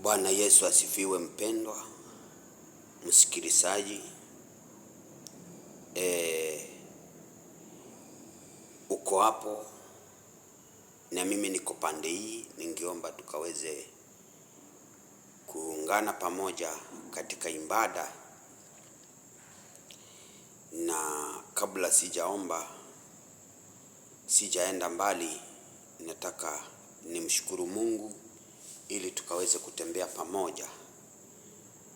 Bwana Yesu asifiwe. Mpendwa msikilizaji, uko hapo na mimi niko pande hii, ningeomba tukaweze kuungana pamoja katika ibada. Na kabla sijaenda mbali, nataka nimshukuru Mungu ili tukaweze kutembea pamoja.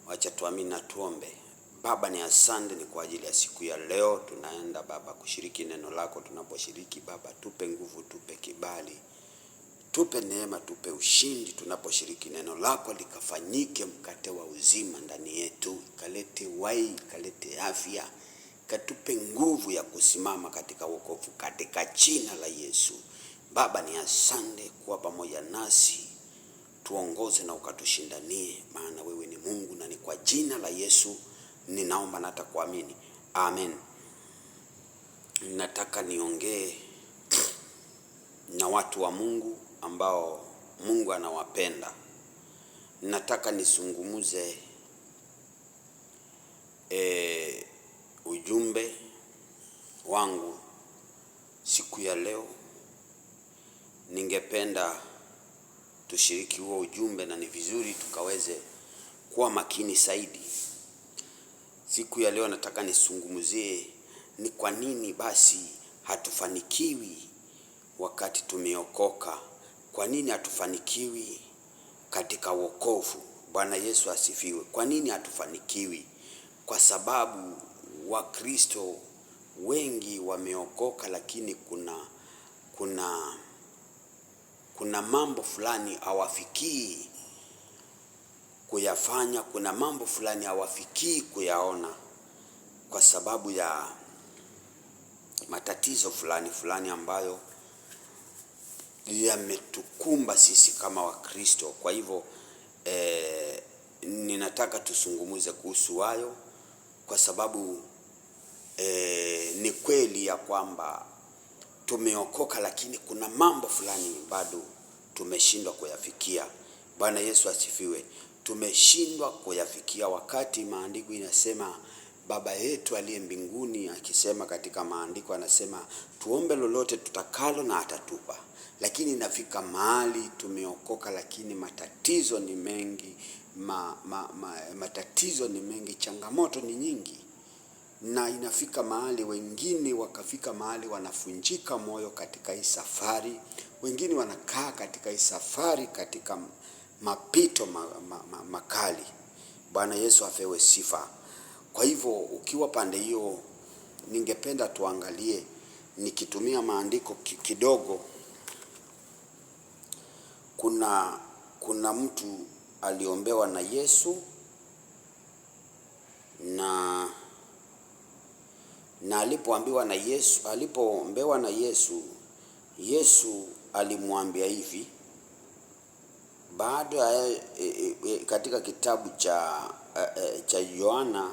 Wacha tuamini na tuombe. Baba, ni asante ni kwa ajili ya siku ya leo. Tunaenda Baba kushiriki neno lako. Tunaposhiriki Baba, tupe nguvu, tupe kibali, tupe neema, tupe ushindi. Tunaposhiriki neno lako likafanyike mkate wa uzima ndani yetu, kalete uhai, kalete afya, katupe nguvu ya kusimama katika wokovu katika jina la Yesu. Baba, ni asante kuwa pamoja nasi. Tuongoze na ukatushindanie, maana wewe ni Mungu, na ni kwa jina la Yesu ninaomba na hata kuamini. Amen. Nataka niongee na watu wa Mungu ambao Mungu anawapenda. Nataka nisungumuze ujumbe wangu siku ya leo. Ningependa tushiriki huo ujumbe, na ni vizuri tukaweze kuwa makini zaidi. Siku ya leo nataka nisungumuzie ni kwa nini basi hatufanikiwi wakati tumeokoka. Kwa nini hatufanikiwi katika wokovu? Bwana Yesu asifiwe. Kwa nini hatufanikiwi? Kwa sababu Wakristo wengi wameokoka, lakini kuna mambo fulani hawafikii kuyafanya, kuna mambo fulani hawafikii kuyaona kwa sababu ya matatizo fulani ambayo yametukumba sisi kama Wakristo. Kwa hivyo ninataka tusungumuze kuhusu hayo, kwa sababu ni kweli ya kwamba tumeokoka, lakini kuna mambo fulani bado tumeshindwa kuyafikia. Bwana Yesu asifiwe. Tumeshindwa kuyafikia, wakati maandiko inasema Baba yetu aliye mbinguni, akisema katika maandiko anasema tuombe lolote tutakalo na atatupa. Lakini inafika mahali tumeokoka, lakini matatizo ni mengi, matatizo ni mengi, changamoto ni nyingi, na inafika mahali wengine wakafika mahali wanafunjika moyo katika hii safari. Wengine wanakaa katika hii safari katika mapito makali. Bwana Yesu apewe sifa. Kwa hivyo ukiwa pande hiyo, ningependa tuangalie, nikitumia maandiko kidogo. Kuna mtu aliombewa na Yesu, na alipoombewa na Yesu alimwambia hivi. Baada ya katika kitabu cha Yohana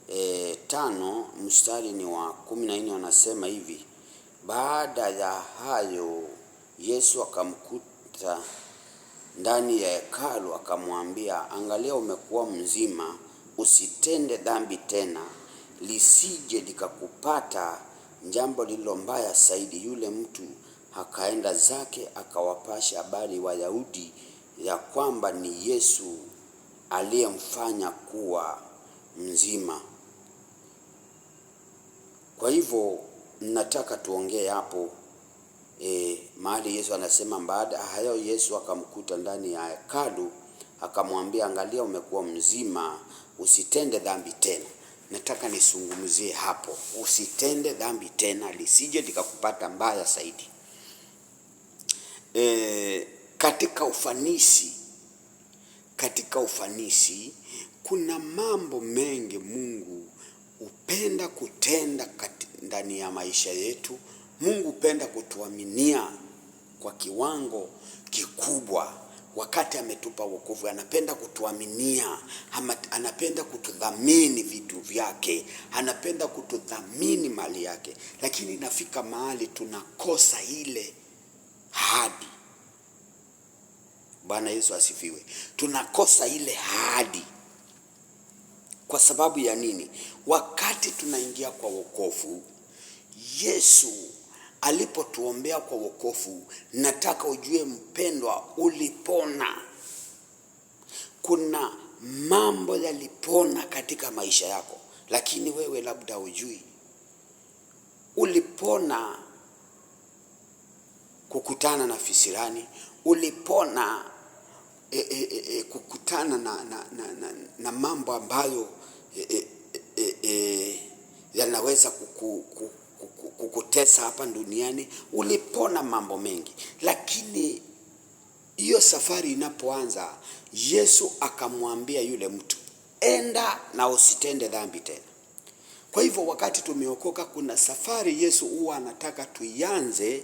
5 mstari ni wa 14, wanasema hivi: baada ya hayo Yesu akamkuta ndani ya hekalu, akamwambia, angalia, umekuwa mzima, usitende dhambi tena, lisije likakupata jambo lililo mbaya zaidi. Yule mtu akaenda zake, akawapasha habari Wayahudi ya kwamba ni Yesu aliyemfanya kuwa mzima. Kwa hivyo nataka tuongee hapo mahali Yesu anasema baada hayo Yesu akamkuta ndani ya hekalu, akamwambia, angalia, umekuwa mzima, usitende dhambi tena. Nataka nisungumzie hapo, usitende dhambi tena, lisije likakupata mbaya zaidi. Katika ufanisi kuna mambo mengi Mungu hupenda kutenda ndani ya maisha yetu. Mungu hupenda kutuaminia kwa kiwango kikubwa. Wakati ametupa wokovu, anapenda kutuaminia, anapenda kutudhamini vitu vyake, anapenda kutudhamini mali yake. Lakini inafika mahali tunakosa ile ahadi. Bwana Yesu asifiwe. Tunakosa ile ahadi. Kwa sababu ya nini? Wakati tunaingia kwa wokovu, Yesu alipotuombea kwa wokovu, nataka ujue mpendwa, ulipona. Kuna mambo yalipona katika maisha yako, lakini wewe labda hujui. Ulipona kukutana na fisirani, ulipona kukutana na mambo ambayo yanaweza kukutesa hapa duniani. Ulipona mambo mengi, lakini hiyo safari inapoanza, Yesu akamwambia yule mtu, enda na usitende dhambi tena. Kwa hivyo wakati tumeokoka, kuna safari Yesu huwa anataka tuianze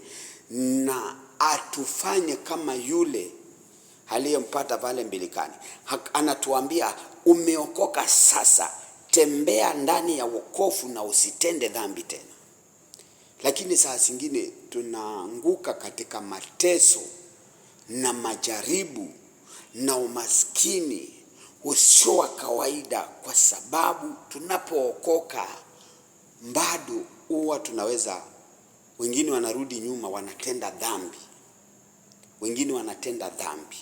na atufanye kama yule aliyempata pale mbilikani. Anatuambia, umeokoka sasa, tembea ndani ya wokovu na usitende dhambi tena. Lakini saa zingine tunaanguka katika mateso na majaribu na umaskini usio wa kawaida, kwa sababu tunapookoka bado huwa tunaweza, wengine wanarudi nyuma, wanatenda dhambi. Wengine wanatenda dhambi,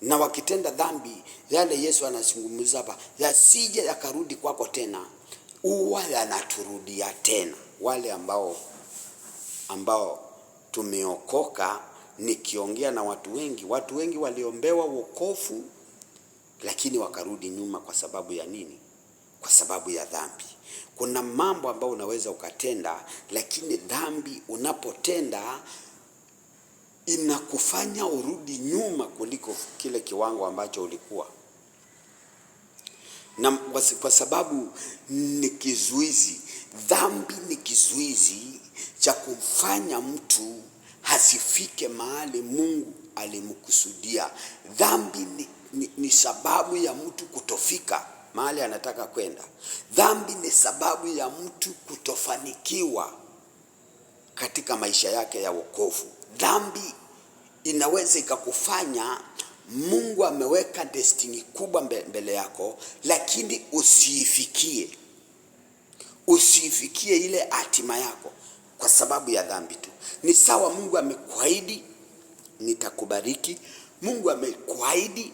na wakitenda dhambi, yale Yesu anazungumza hapa yasije yakarudi kwako tena, huwa yanaturudia tena. Wale ambao tumeokoka, nikiongea na watu wengi waliombewa wokovu, lakini wakarudi nyuma. Kwa sababu ya nini? Kwa sababu ya dhambi. Kuna mambo ambayo unaweza ukatenda, lakini dhambi unapotenda inakufanya urudi nyuma kuliko kile kiwango ambacho ulikuwa. Na kwa sababu ni kizuizi, dhambi ni kizuizi cha kumfanya mtu hasifike mahali Mungu alimkusudia. Dhambi ni sababu ya mtu kutofika mahali anataka kwenda. Dhambi ni sababu ya mtu kutofanikiwa katika maisha yake ya wokovu. Dhambi inaweza ikakufanya, Mungu ameweka destiny kubwa mbele yako, lakini usifikie ile hatima yako kwa sababu ya dhambi tu. Ni sawa, Mungu amekuahidi nitakubariki, Mungu amekuahidi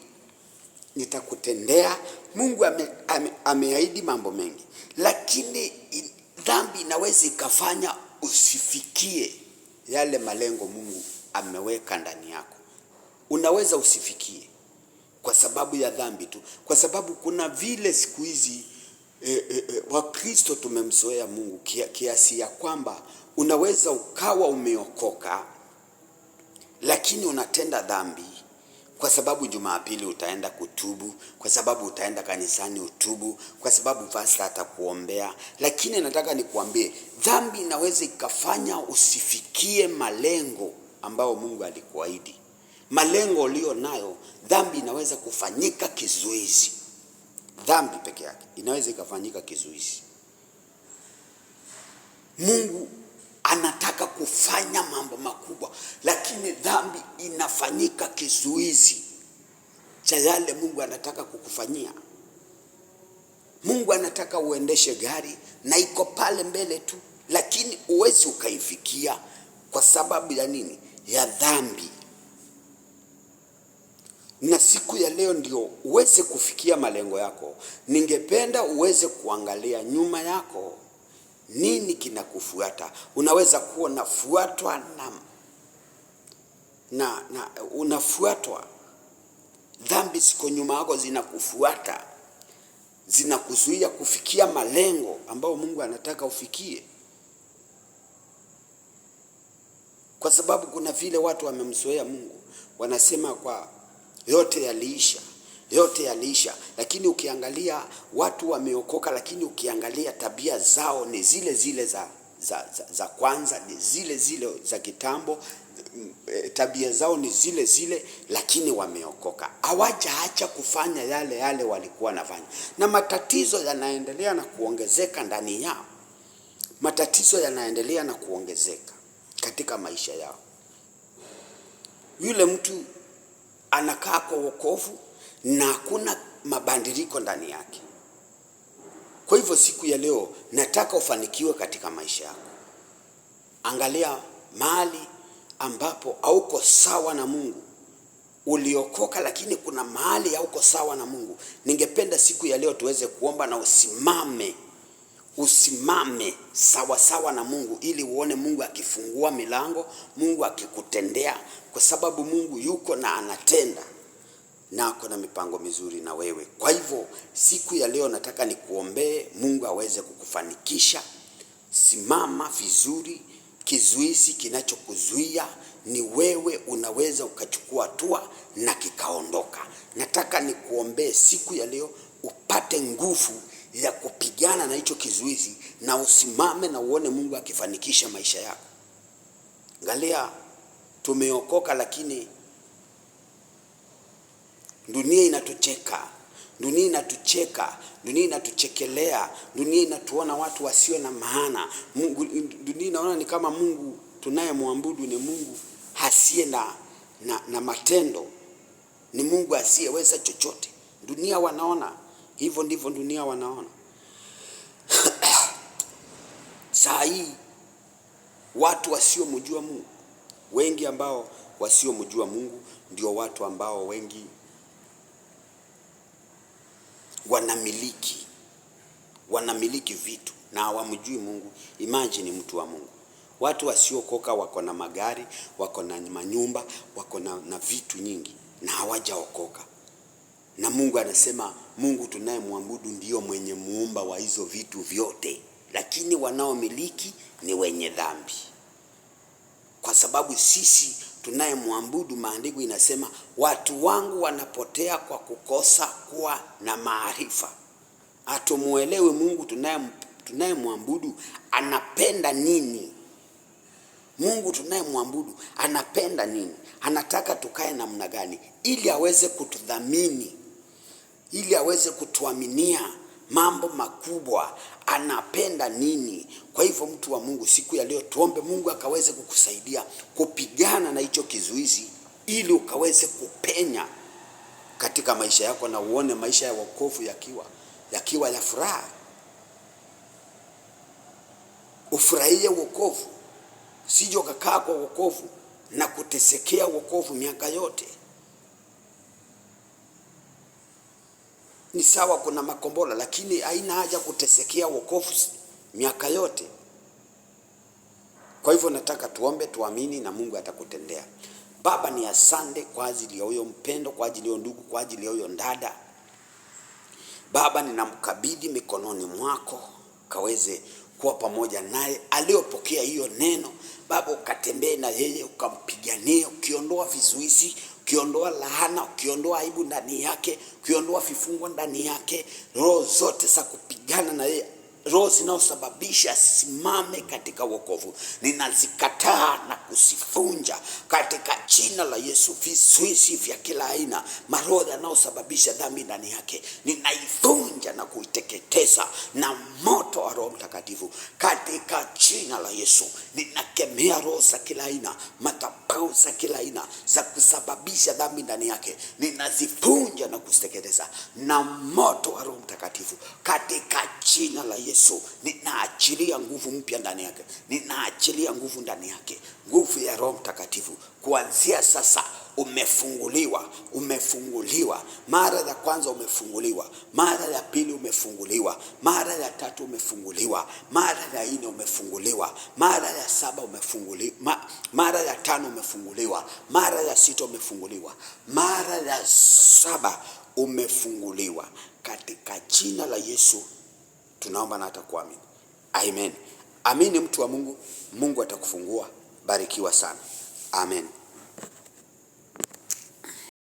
nitakutendea, Mungu ameahidi mambo mengi, lakini dhambi inaweza ikafanya usifikie yale malengo Mungu ameweka ndani yako. Unaweza usifikie kwa sababu ya dhambi tu, kwa sababu kuna vile siku hizi Wakristo tumemzoea Mungu kiasi ya kwamba unaweza ukawa umeokoka, lakini unatenda dhambi kwa sababu Jumapili utaenda kutubu, kwa sababu utaenda kanisani utubu, kwa sababu pastor atakuombea. Lakini nataka nikuambie, dhambi inaweza ikafanya usifikie malengo ambao Mungu alikuahidi. Malengo ulio nayo, dhambi inaweza kufanyika kizuizi. Dhambi peke yake inaweza ikafanyika kizuizi. Mungu anataka kufanya mambo makubwa, lakini dhambi inafanyika kizuizi cha yale Mungu anataka kukufanyia. Mungu anataka uendeshe gari na iko pale mbele tu, lakini uwezi ukaifikia kwa sababu ya nini? Ya dhambi. Na siku ya leo ndio uweze kufikia malengo yako, ningependa uweze kuangalia nyuma yako, nini kinakufuata. Unaweza kuwa unafuatwa unafuatwa dhambi, ziko nyuma yako zinakufuata, zinakuzuia kufikia malengo ambayo Mungu anataka ufikie. Kwa sababu kuna vile watu wamemzoea Mungu, wanasema kwa yote yaliisha, lakini ukiangalia watu wameokoka, lakini ukiangalia tabia zao ni zile zile za kwanza, ni zile zile za kitambo, tabia zao ni zile zile, lakini wameokoka. Hawajaacha kufanya yale walikuwa nafanya, na matatizo yanaendelea na kuongezeka ndani yao. Matatizo yanaendelea na kuongezeka katika maisha yao. Yule mtu anakaa kwa wokovu na hakuna mabadiliko ndani yake. Kwa hivyo siku ya leo nataka ufanikiwe katika maisha yako. Angalia mahali ambapo hauko sawa na Mungu. Uliokoka lakini kuna mahali hauko sawa na Mungu. Ningependa siku ya leo tuweze kuomba na usimame sawa sawa na Mungu, ili uone Mungu akifungua milango, Mungu akikutendea, kwa sababu Mungu yuko na anatenda na ako na mipango mizuri na wewe. Kwa hivyo siku ya leo nataka nikuombee Mungu aweze kukufanikisha. Simama vizuri. Kizuizi kinachokuzuia ni wewe, unaweza ukachukua hatua na kikaondoka. Nataka nikuombee siku ya leo upate nguvu ya kupigana na hicho kizuizi, na usimame na uone Mungu akifanikisha maisha yako. Angalia, tumeokoka lakini dunia inatucheka, dunia inatuchekelea, dunia inatuona watu wasio na maana. Dunia inaona ni kama Mungu tunayemwabudu ni Mungu hasiye na matendo, ni Mungu asiyeweza chochote. Dunia wanaona hivyo, ndivyo dunia wanaona. Saa hii watu wasiomjua Mungu, wengi ambao wasiomjua Mungu ndio watu ambao wengi wanamiliki vitu na hawamjui Mungu. Imagine mtu wa Mungu. Watu wasiokoka wako na magari, wako na manyumba, wako na vitu nyingi na hawajaokoka. Na Mungu anasema Mungu tunayemwabudu ndio mwenye muumba wa hizo vitu vyote, lakini wanaomiliki ni wenye dhambi. Kwa sababu sisi tunayemwabudu, maandiko inasema watu wangu wanapotea kwa kukosa kuwa na maarifa. Hatumuelewi Mungu tunayemwabudu anapenda nini. Mungu tunayemwabudu anapenda nini? Anataka tukae namna gani ili aweze kutudhamini, ili aweze kutuaminia mambo makubwa? Anapenda nini? Kwa hivyo mtu wa Mungu, siku ya leo tuombe Mungu akaweze kukusaidia kupigana na hicho kizuizi, ili ukaweze kupenya katika maisha yako na uone maisha ya wokovu yakiwa ya furaha. Ufurahie wokovu, sije ukakaa kwa wokovu na kutesekea wokovu miaka yote. Ni sawa kuna makombola, lakini haina haja kutesekea wokovu miaka yote. Kwa hivyo nataka tuombe, tuamini na Mungu atakutendea. Baba, ni asante kwa ajili ya huyo mpendo, kwa ajili ya ndugu, kwa ajili ya huyo dada. Baba, ninamkabidhi mikononi mwako, kaweze kuwa pamoja naye aliyopokea hiyo neno. Baba, ukatembee na yeye, ukampiganie, ukiondoa vizuizi, ukiondoa laana, ukiondoa aibu ndani yake, ukiondoa vifungo ndani yake, roho zote za kupigana na yeye, roho zinazosababisha simame katika wokovu, ninazikataa na kusifunja katika jina la Yesu. Vizuizi vya kila aina, maroho yanayosababisha dhambi ndani yake, ninaivunja na kuiteketeza na moto wa Roho Mtakatifu katika jina la Yesu. Ninakemea roho za kila aina, madhabahu za kila aina za kusababisha dhambi ndani yake, ninazivunja na kuziteketeza na moto wa Roho Mtakatifu katika jina la Yesu. Ninaachilia nguvu mpya ndani yake, ninaachilia nguvu ndani yake, nguvu ya Roho Mtakatifu. Kuanzia sasa umefunguliwa. Mara ya kwanza umefunguliwa, mara ya pili umefunguliwa, mara ya tatu umefunguliwa, mara ya nne umefunguliwa, mara ya saba umefunguliwa, mara ya tano umefunguliwa, mara ya sita umefunguliwa, mara ya saba umefunguliwa katika jina la Yesu. Tunaomba na atakuamini. Amen. Amini mtu wa Mungu, Mungu atakufungua. Barikiwa sana. Amen.